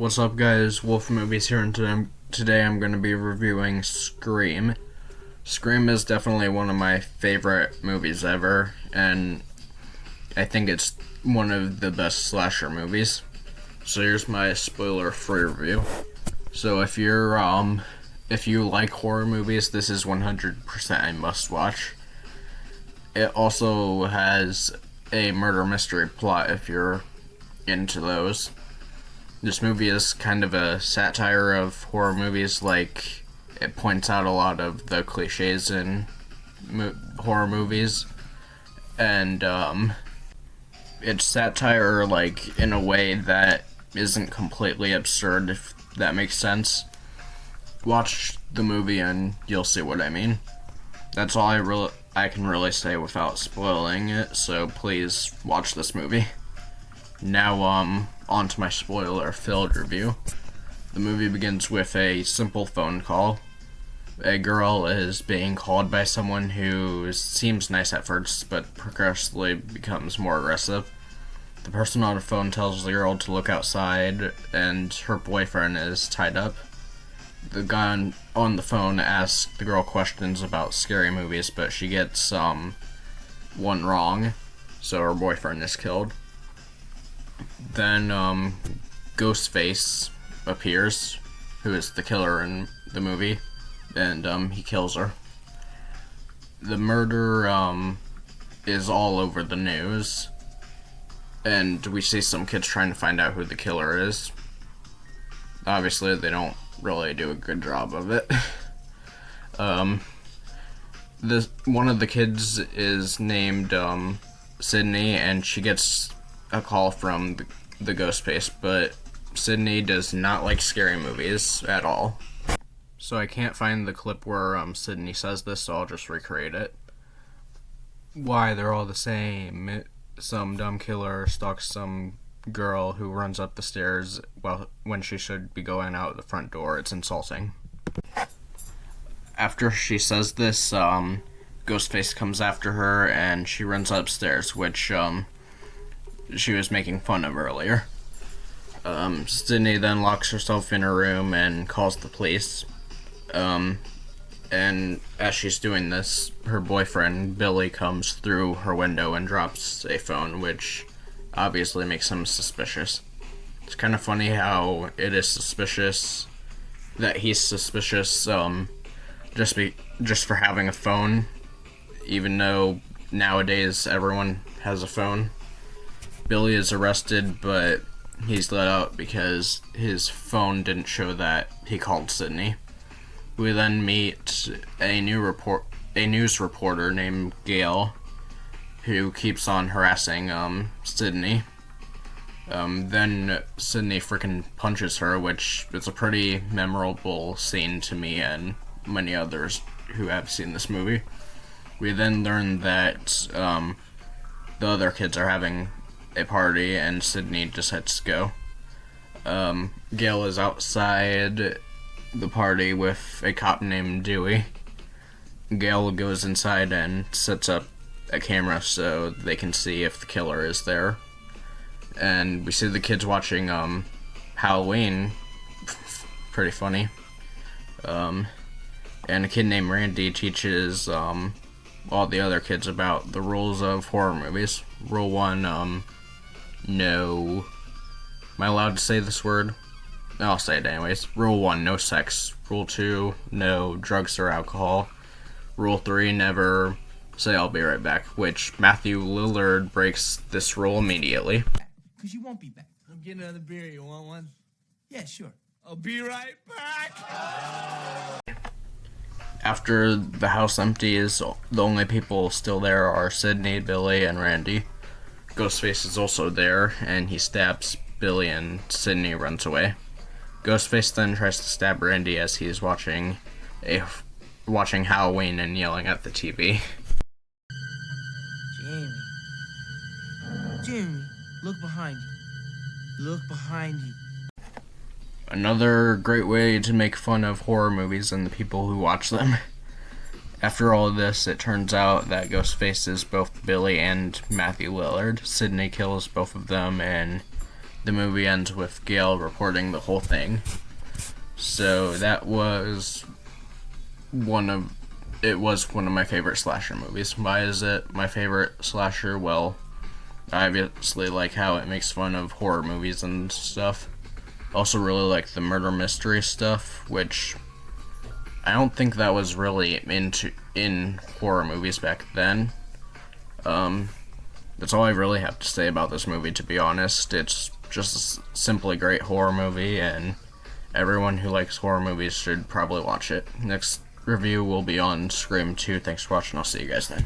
What's up, guys? Wolf Movies here, and today I'm going to be reviewing Scream. Scream is definitely one of my favorite movies ever, and I think it's one of the best slasher movies. So here's my spoiler-free review. So if you like horror movies, this is 100% a must-watch. It also has a murder mystery plot if you're into those. This movie is kind of a satire of horror movies. Like, it points out a lot of the cliches in horror movies, and it's satire like in a way that isn't completely absurd, if that makes sense. Watch the movie and you'll see what I mean. That's all I can really say without spoiling it, so please watch this movie. Now, on to my spoiler-filled review. The movie begins with a simple phone call. A girl is being called by someone who seems nice at first, but progressively becomes more aggressive. The person on the phone tells the girl to look outside, and her boyfriend is tied up. The guy on the phone asks the girl questions about scary movies, but she gets one wrong, so her boyfriend is killed. Then Ghostface appears, who is the killer in the movie, and he kills her. The murder is all over the news, and we see some kids trying to find out who the killer is. Obviously, they don't really do a good job of it. One of the kids is named Sydney, and she gets a call from the Ghostface, but Sydney does not like scary movies at all. So I can't find the clip where Sydney says this, so I'll just recreate it. Why, they're all the same. Some dumb killer stalks some girl who runs up the stairs when she should be going out the front door. It's insulting. After she says this, Ghostface comes after her, and she runs upstairs, which she was making fun of earlier. Sydney then locks herself in her room and calls the police. And as she's doing this, her boyfriend, Billy, comes through her window and drops a phone, which obviously makes him suspicious. It's kind of funny how it is suspicious that he's suspicious just for having a phone, even though nowadays everyone has a phone. Billy is arrested, but he's let out because his phone didn't show that he called Sydney. We then meet a news reporter named Gail, who keeps on harassing Sydney. Then Sydney freaking punches her, which is a pretty memorable scene to me and many others who have seen this movie. We then learn that the other kids are having a party, and Sydney decides to go. Gail is outside the party with a cop named Dewey. Gail goes inside and sets up a camera so they can see if the killer is there. And we see the kids watching Halloween. Pretty funny. And a kid named Randy teaches all the other kids about the rules of horror movies. Rule 1, no... Am I allowed to say this word? I'll say it anyways. Rule 1, no sex. Rule 2, no drugs or alcohol. Rule 3, never say I'll be right back, which Matthew Lillard breaks this rule immediately. Because you won't be back. I'm getting another beer. You want one? Yeah, sure. I'll be right back. After the house empties, the only people still there are Sydney, Billy, and Randy. Ghostface is also there, and he stabs Billy, and Sydney runs away. Ghostface then tries to stab Randy as he is watching Halloween and yelling at the TV. Jamie, look behind you. Look behind you. Another great way to make fun of horror movies and the people who watch them. After all of this, it turns out that Ghostface is both Billy and Matthew Lillard. Sydney kills both of them, and the movie ends with Gail reporting the whole thing. So that was one of my favorite slasher movies. Why is it my favorite slasher? Well, I obviously like how it makes fun of horror movies and stuff. Also really like the murder mystery stuff, which I don't think that was really in horror movies back then. That's all I really have to say about this movie, to be honest. It's just a simply great horror movie, and everyone who likes horror movies should probably watch it. Next review will be on Scream 2. Thanks for watching. I'll see you guys then.